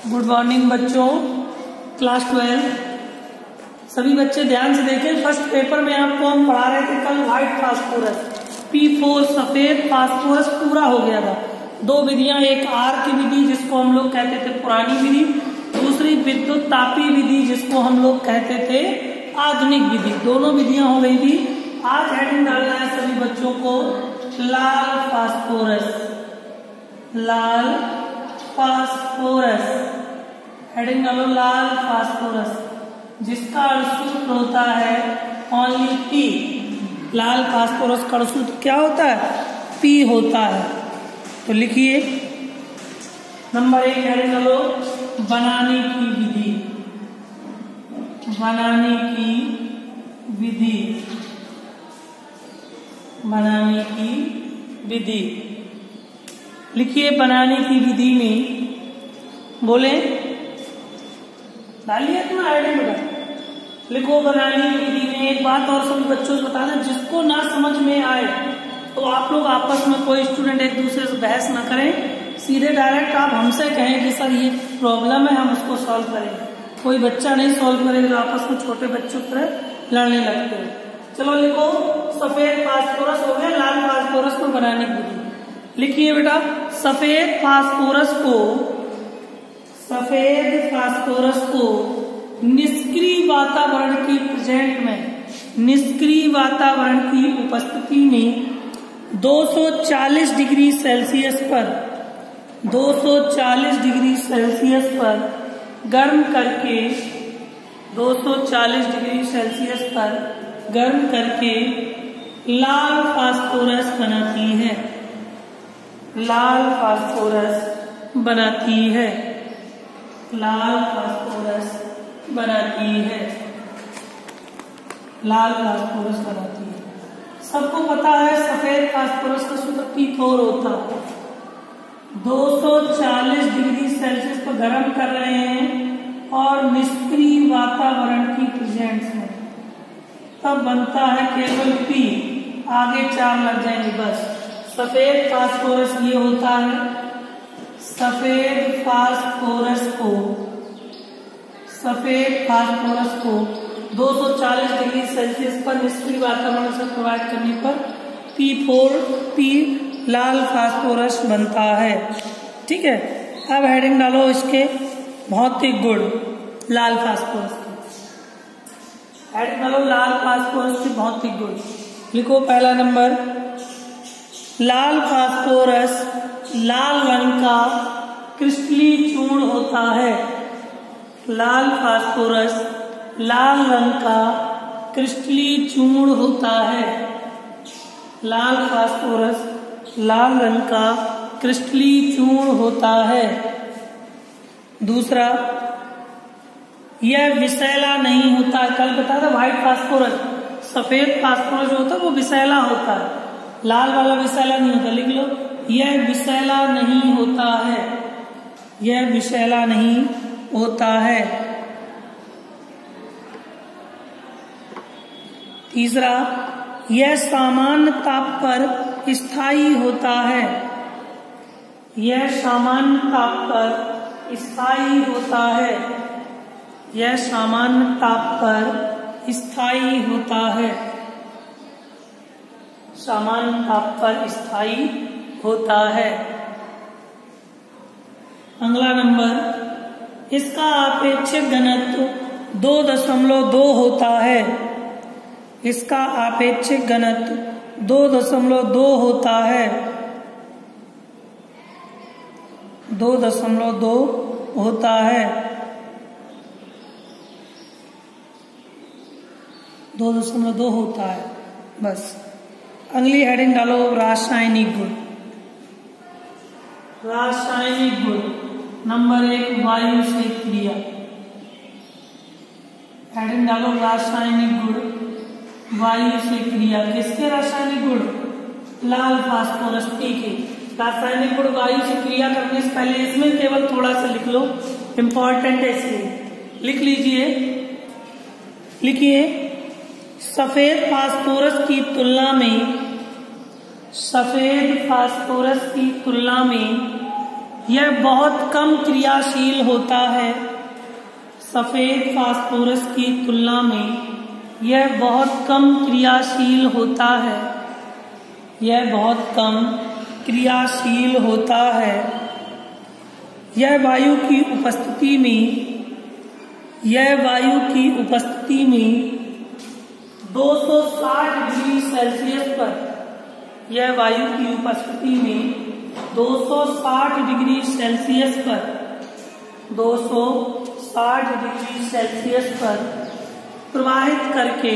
Good morning बच्चों, class 12 सभी बच्चे ध्यान से देखें। फर्स्ट पेपर में आपको हम पढ़ा रहे थे कल व्हाइट फास्फोरस P4 सफेद फास्फोरस पूरा हो गया था। दो विधियां, एक आर की विधि जिसको हम लोग कहते थे पुरानी विधि, दूसरी विद्युत तापीय विधि जिसको हम लोग कहते थे आधुनिक विधि। दोनों विधियां हो गई थी। आज हेडिंग डालना है सभी बच्चों को लाल फास्फोरस। लाल फास्फोरस हेडिंग डालो लाल फास्फोरस, जिसका अणुसूत्र होता है ओनली P। लाल फास्फोरस का अणुसूत्र क्या होता है? P होता है। तो लिखिए नंबर 1 हेडिंग डालो बनाने की विधि। बनाने की विधि, बनाने की विधि लिखिए। बनाने की विधि में बोले डालिए अपना आइडिया बेटा, लिखो। बनाने की विधि में एक बात और सभी बच्चों से बता दें, जिसको ना समझ में आए तो आप लोग आपस में कोई स्टूडेंट एक दूसरे से बहस ना करें, सीधे डायरेक्ट आप हमसे कहें कि सर ये प्रॉब्लम है, हम उसको सॉल्व करेंगे। कोई बच्चा नहीं सॉल्व करेगा, आपस में छोटे बच्चों की तरह लड़ने लगते हैं। चलो लिखो, सफेद फास्फोरस हो गया, लाल फास्फोरस को बनाने की विधि लिखिए बेटा। सफेद फास्फोरस को निष्क्रिय वातावरण की प्रेजेंट में, निष्क्रिय वातावरण की उपस्थिति में 240 डिग्री सेल्सियस पर, 240 डिग्री सेल्सियस पर गर्म करके, 240 डिग्री सेल्सियस पर गर्म करके लाल फास्फोरस बनाती है। लाल फास्फोरस बनाती है। लाल फास्फोरस बनाती है। लाल फास्फोरस बनाती है। सबको पता है सफेद फास्फोरस का सूत्र P4 होता है। 240 डिग्री सेल्सियस पर गर्म कर रहे हैं और निष्क्रिय वातावरण की प्रेजेंस में, तब बनता है केवल P। आगे 4 लग जाएंगे बस। सफेद फास्फोरस ये होता है। सफेद फास्फोरस को 240 डिग्री सेल्सियस पर निष्क्रिय वातावरण से प्रोवाइड करने पर P लाल फास्फोरस बनता है। ठीक है, अब हेडिंग डालो इसके भौतिक गुण लाल फास्फोरस के। हेडिंग डालो लाल फास्फोरस के भौतिक गुण। लिखो पहला नंबर, लाल फास्फोरस लाल रंग का क्रिस्टलीय चूर्ण होता है। लाल फास्फोरस लाल रंग का क्रिस्टलीय चूर्ण होता है। लाल फास्फोरस लाल रंग का क्रिस्टलीय चूर्ण होता है। दूसरा, यह विषैला नहीं होता। कल बताया था व्हाइट फास्फोरस, सफेद फास्फोरस जो होता है वो विषैला होता है, लाल वाला विषैला नहीं होता। लिख लो, यह विषैला नहीं होता है। यह विषैला नहीं होता है। तीसरा, यह सामान्य ताप पर स्थायी होता है। यह सामान्य ताप पर स्थायी होता है। यह सामान्य ताप पर स्थायी होता है। सामान्य ताप पर स्थायी होता है। अगला नंबर, इसका आपेक्षिक घनत्व 2.2 होता है। इसका आपेक्षिक घनत्व 2.2 होता है। 2.2 होता है। 2.2 होता है बस। अगली हेडिंग डालो रासायनिक गुण। रासायनिक गुण नंबर 1 वायु से क्रिया। हेडिंग डालो रासायनिक गुण वायु से क्रिया। किसके रासायनिक गुण? लाल फास्फोरस P के रासायनिक गुण वायु से क्रिया करने से पहले इसमें केवल थोड़ा सा लिख लो, इंपॉर्टेंट है इसलिए लिख लीजिए। लिखिए, सफेद फास्फोरस की तुलना में, सफेद फास्फोरस की तुलना में यह बहुत कम क्रियाशील होता है। सफेद फास्फोरस की तुलना में यह बहुत कम क्रियाशील होता है। यह बहुत कम क्रियाशील होता है। यह वायु की उपस्थिति में 260 डिग्री सेल्सियस पर, यह वायु की उपस्थिति में 260 डिग्री सेल्सियस पर 260 डिग्री सेल्सियस पर प्रवाहित करके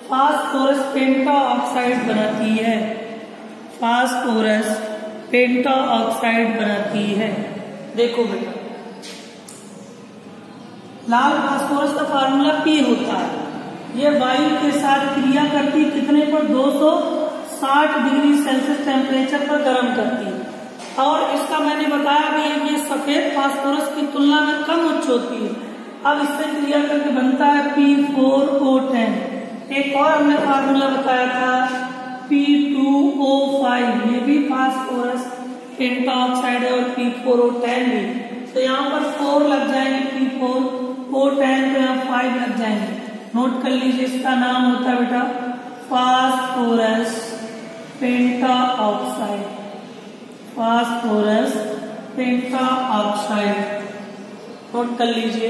फास्फोरस पेंटा ऑक्साइड बनाती है। फास्फोरस पेंटा ऑक्साइड बनाती है। देखो बेटा, लाल फास्फोरस का फार्मूला P होता है। यह वायु के साथ क्रिया करती कितने पर? 260 डिग्री सेल्सियस टेम्परेचर पर गर्म करती है। और इसका मैंने बताया भी है कि सफेद फास्फोरस की तुलना में कम उच्च होती है। अब इससे क्रिया करके बनता है P4O10। एक और हमने फार्मूला बताया था P2O5, ये भी फास्फोरस पेंटा ऑक्साइड है और P4O10 भी। तो यहाँ पर 4 लग जाएंगे, P4O10 तो यहाँ 5 लग जाएंगे। नोट कर लीजिए, इसका नाम होता है बेटा फास्फोरस पेंटा ऑक्साइड। फास्फोरस पेंटा ऑक्साइड नोट कर लीजिए।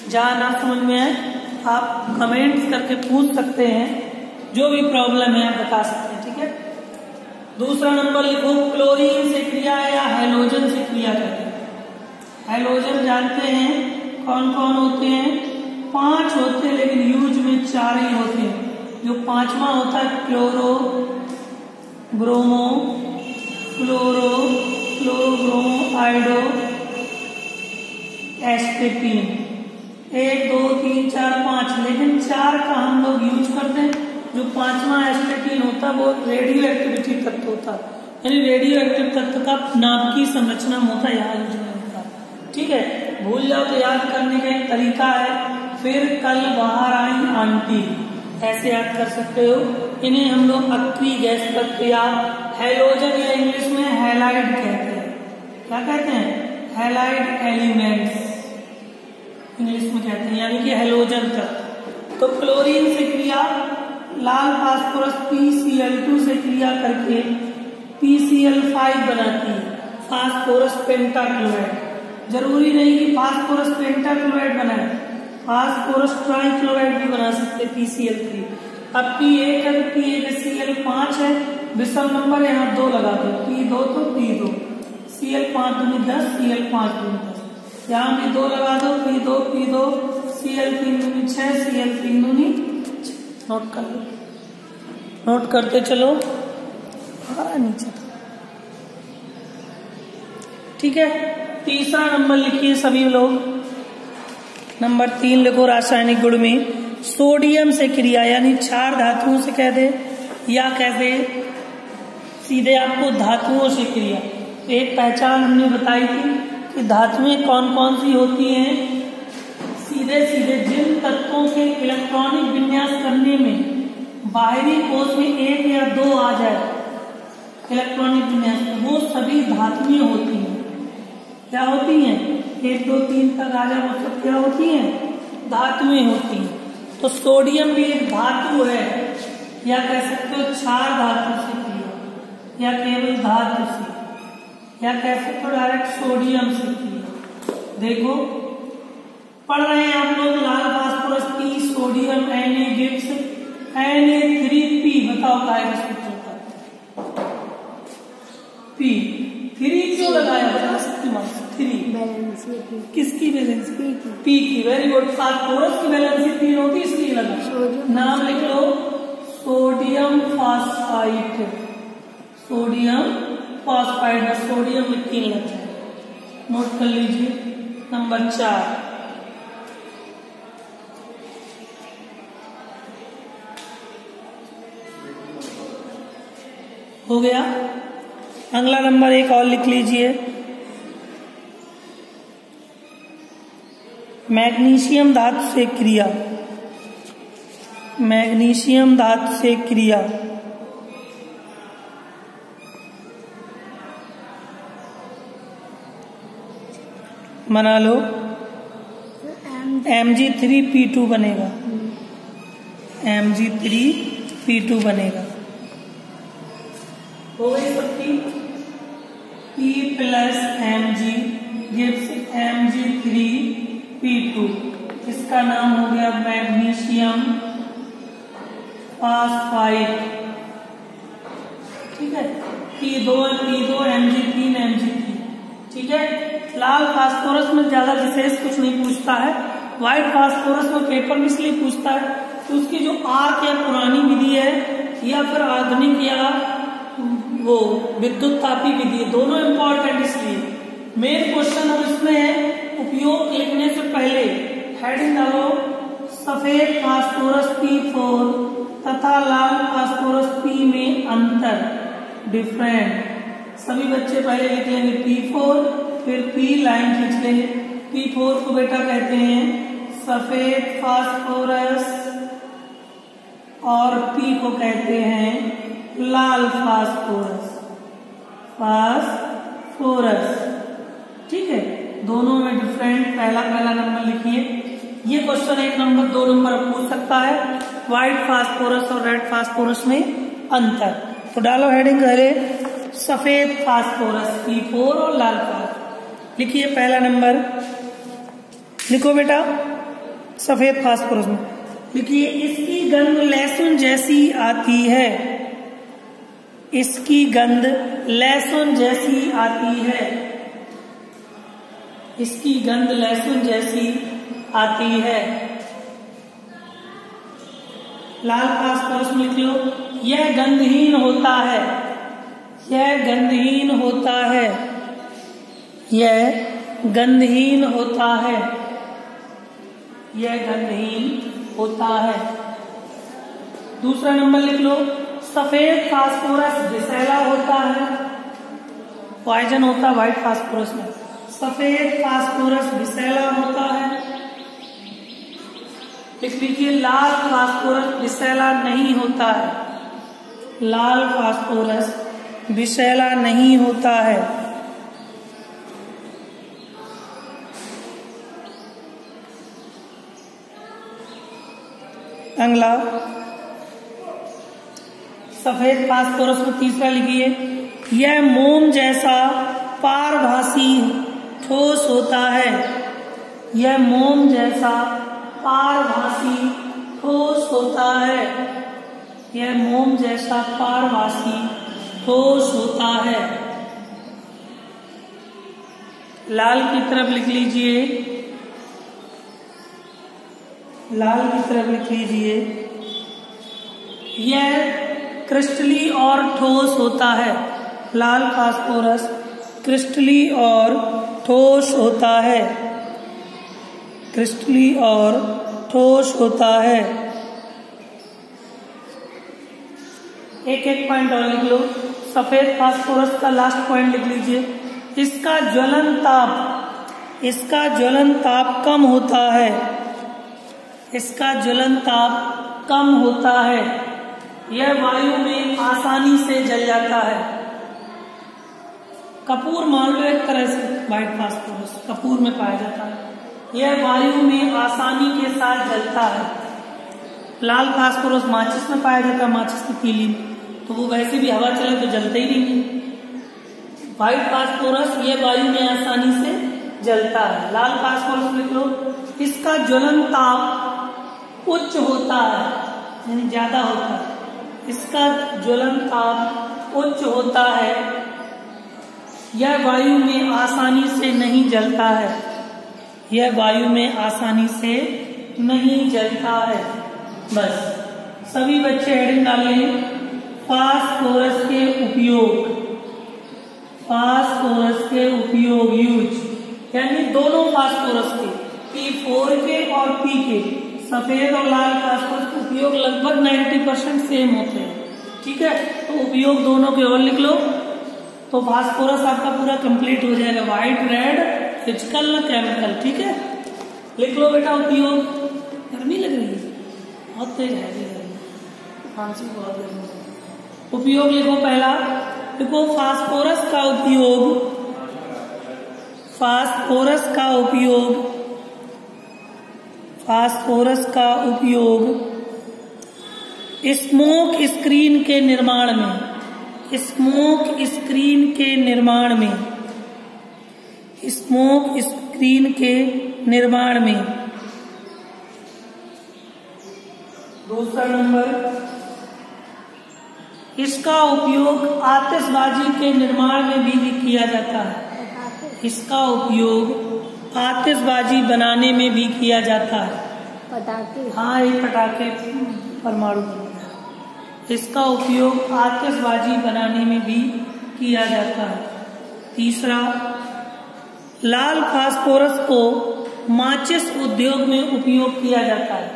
जहां ना समझ में आए आप कमेंट्स करके पूछ सकते हैं, जो भी प्रॉब्लम है आप बता सकते हैं, ठीक है। दूसरा नंबर लिखो, क्लोरीन से क्रिया या हैलोजन से क्रिया करते हैं। हैलोजन जानते हैं कौन कौन होते हैं? 5 होते हैं, लेकिन यूज में 4 ही होते हैं। जो 5वां होता है क्लोरो ब्रोमो, आइडो एस्टेटीन। 1 2 3 4 5, लेकिन 4 का हम लोग यूज करते हैं। जो 5वां एस्टेटीन होता है वो रेडियो एक्टिविटी तत्व होता है, यानी रेडियो एक्टिव तत्व का नाभिकीय संरचना होता है, यहाँ यूज में होता है, ठीक है। भूल जाओ तो याद करने का एक तरीका है, फिर कल बाहर आई आंटी, ऐसे याद कर सकते हो। इन्हें हम लोग अक्वी गैस तत्व या हैलोजन या इंग्लिश में हैलाइड कहते हैं। क्या कहते हैं? हैलाइड एलिमेंट्स इंग्लिश में कहते हैं, यानी कि हैलोजन तत्व। तो क्लोरीन से क्रिया लाल फास्फोरस PCl2 से क्रिया करके PCl5 बनाती है, फास्फोरस पेंटाक्लोराइड। जरूरी नहीं कि फास्फोरस पेंटाक्लोराइड बनाए, फास्फोरस ट्राइक्लोराइड भी बना सकते PCl3। अब P1 है तो P1 Cl5 है, विषम नंबर यहाँ 2 लगा दो, P2 तो P2, Cl5 दूनी 10, Cl5 दूनी 10, यहाँ भी 2 लगा दो, P2 Cl3 दूनी 6, Cl3 दूनी। नोट कर लो, नोट करते चलो, नीचे ठीक है। तीसरा नंबर लिखिए सभी लोग। नंबर 3 लिखो, रासायनिक गुण में सोडियम से क्रिया, यानी 4 धातुओं से कह दे या कह दे सीधे आपको धातुओं से क्रिया। एक पहचान हमने बताई थी कि धातुएं कौन कौन सी होती हैं। सीधे सीधे जिन तत्वों के इलेक्ट्रॉनिक विन्यास करने में बाहरी कोश में 1 या 2 आ जाए इलेक्ट्रॉनिक विन्यास, वो सभी धातुएं होती हैं। क्या होती हैं? 1 2 3 तक आ जाए वो सब क्या होती हैं? धातुएं होती हैं। तो सोडियम भी एक धातु है, या कह सकते हो 4 धातु से क्रिया, या केवल धातु से, या कह सकते हो डायरेक्ट सोडियम से क्रिया। देखो पढ़ रहे हैं आप लोग, लाल phosphorus P, sodium Na gives Na3P, बताओ काय का सूत्र होता है? P 3 क्यों लगाया बता सकती हूँ? 3 किसकी वैलेंसी? P की। Very good. फास्फोरस की वैलेंसी 3 होती है इसलिए लगा। नाम लिख लो, सोडियम फॉस्फाइड। सोडियम फॉस्फाइड में सोडियम में 3 लग जाए। नोट कर लीजिए। नंबर 4 हो गया। अगला नंबर 1 और लिख लीजिए, मैग्नीशियम धातु से क्रिया। मैग्नीशियम धातु से क्रिया बना लो। Mg3P2 बनेगा, Mg3P2 बनेगा। हो गई सबकी। P plus Mg gives Mg3P2। इसका नाम हो गया मैग्नीशियम फॉस्फाइड। ठीक है, P2 Mg3 Mg3। ठीक है, लाल फास्फोरस में ज्यादा विशेष कुछ नहीं पूछता है। व्हाइट फास्फोरस में पेपर में इसलिए पूछता है कि उसकी जो आर्क या पुरानी विधि है या फिर आधुनिक या वो विद्युत तापी विधि, दोनों इंपॉर्टेंट इसलिए। मेन क्वेश्चन हम इसमें है, उपयोग लिखने से पहले हेडिंग डालो सफेद फास्फोरस P4 तथा लाल फास्फोरस P में अंतर, डिफरेंट। सभी बच्चे पहले लिख लेंगे P4, फिर P लाइन खींच लेंगे। P4 को बेटा कहते हैं सफेद फास्फोरस और P को कहते हैं लाल फास्फोरस। ठीक है, दोनों में डिफरेंट। पहला नंबर लिखिए। ये क्वेश्चन 1 नंबर 2 नंबर पूछ सकता है, व्हाइट फास्फोरस और रेड फास्फोरस में अंतर। तो डालो हेडिंग पहले सफेद फास्फोरस P4 और लाल फास्फोरस। लिखिए पहला नंबर, लिखो बेटा सफेद फास्फोरस में लिखिए इसकी गंध लहसुन जैसी आती है। इसकी गंध लहसुन जैसी आती है। इसकी गंध लहसुन जैसी आती है। लाल फास्फोरस में लिख लो यह गंधहीन होता है। यह गंधहीन होता है। यह गंधहीन होता है। यह गंधहीन होता है। दूसरा नंबर लिख लो सफेद फास्फोरस विषैला होता है। पॉइजन होता है व्हाइट फास्फोरस में। सफेद फास्फोरस विषैला होता है। लिख लीजिए लाल फास्फोरस विषैला नहीं होता है। लाल फास्फोरस विषैला नहीं होता है। अगला सफेद फास्फोरस में तीसरा लिखिए यह मोम जैसा पारभासी ठोस होता है। यह मोम जैसा पारभासी ठोस होता है। यह मोम जैसा पारभासी ठोस होता है। लाल की तरफ लिख लीजिए। लाल की तरफ लिख लीजिए यह क्रिस्टली और ठोस होता है। लाल फास्फोरस क्रिस्टली और ठोस होता है। क्रिस्टली और ठोस होता है। एक एक पॉइंट और लिख लो। सफेद फास्फोरस का लास्ट पॉइंट लिख लीजिए इसका ज्वलन ताप कम होता है। इसका ज्वलन ताप कम होता है। यह वायु में आसानी से जल जाता है। कपूर मान लो एक तरह से व्हाइट फास्फोरस कपूर में पाया जाता है। यह वायु में आसानी के साथ जलता है। लाल फास्फोरस माचिस में पाया जाता है, माचिस की तीली में, तो वो वैसे भी हवा चले तो जलते ही नहीं। व्हाइट फास्फोरस ये वायु में आसानी से जलता है। लाल फास्फोरस लिख लो इसका ज्वलन ताप उच्च होता है, यानी ज्यादा होता है। इसका ज्वलन ताप उच्च होता है। यह वायु में आसानी से नहीं जलता है। यह वायु में आसानी से नहीं जलता है। बस सभी बच्चे हेडिंग डालें फास्फोरस के उपयोग। फास्फोरस के उपयोग यूज, यानी दोनों फास्फोरस के P4 के और P के सफेद और लाल फास्फोरस के उपयोग लगभग 90% सेम होते हैं। ठीक है, तो उपयोग दोनों के और लिख लो तो फास्फोरस आपका पूरा कंप्लीट हो जाएगा। White, red, physical, chemical. ठीक है, लिख लो बेटा उपयोग। गर्मी लग रही है, बहुत तेज है खांसी, बहुत गर्मी है। उपयोग लिखो पहला, देखो फास्फोरस का उपयोग। फास्फोरस का उपयोग स्मोक स्क्रीन के निर्माण में। दूसरा नंबर, इसका उपयोग आतिशबाजी के निर्माण में भी किया जाता है। इसका उपयोग आतिशबाजी बनाने में भी किया जाता है। पटाखे? हाँ, ये पटाखे परमाणु। इसका उपयोग आतिशबाजी बनाने में भी किया जाता है। तीसरा, लाल फास्फोरस को माचिस उद्योग में उपयोग किया जाता है।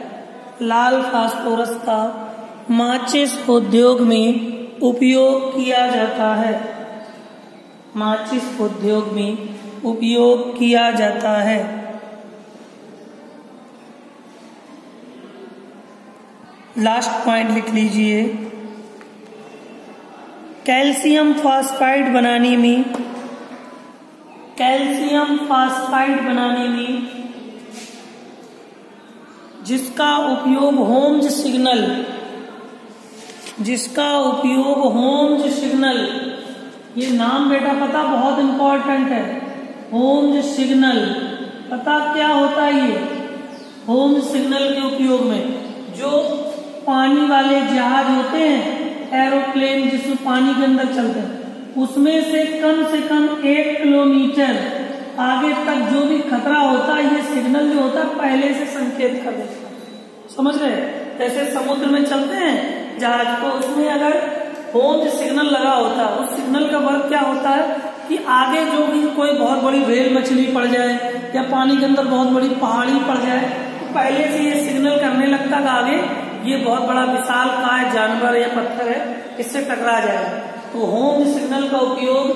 लाल फास्फोरस का माचिस उद्योग में उपयोग किया जाता है। माचिस उद्योग में उपयोग किया जाता है। लास्ट पॉइंट लिख लीजिए, कैल्शियम फास्फाइड बनाने में जिसका उपयोग होम्स सिग्नल, ये नाम बेटा पता बहुत इंपॉर्टेंट है। होम्स सिग्नल, पता क्या होता है ये? होम्स सिग्नल के उपयोग में जो पानी वाले जहाज होते हैं, एरोप्लेन जिसमें पानी के अंदर चलते हैं, उसमें से कम 1 किलोमीटर आगे तक जो भी खतरा होता है, ये सिग्नल जो होता है पहले से संकेत कर देता है। समझ रहे? जैसे समुद्र में चलते हैं जहाज को, उसमें अगर होम सिग्नल लगा होता है, उस सिग्नल का वर्क क्या होता है कि आगे जो भी कोई बहुत बड़ी व्हेल मछली पड़ जाए या पानी के अंदर बहुत बड़ी पहाड़ी पड़ जाए, तो पहले से ये सिग्नल करने लगता है आगे ये बहुत बड़ा विशाल काय जानवर या पत्थर है, इससे टकरा जाएगा। तो होम सिग्नल का उपयोग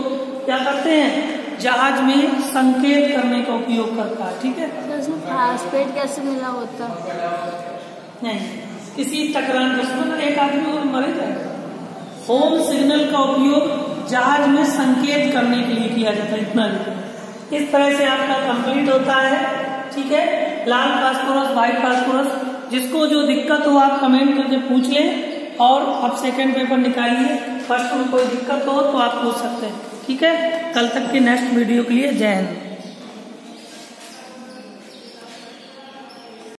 क्या करते हैं? जहाज में संकेत करने का उपयोग करता है। ठीक है, तो इसमें फास्फेट कैसे मिला होता? नहीं, किसी टकरान के एक आदमी और मर जाएगा। होम सिग्नल का उपयोग जहाज में संकेत करने के लिए किया जाता है। इतना इस तरह से आपका कंप्लीट होता है। ठीक है, लाल फास्फोरस, व्हाइट फास्फोरस, जिसको जो दिक्कत हो आप कमेंट करके पूछ लें और अब सेकंड पेपर निकालिए। फर्स्ट में कोई दिक्कत हो तो आप पूछ सकते हैं। ठीक है, कल तक के नेक्स्ट वीडियो के लिए जय हिंद।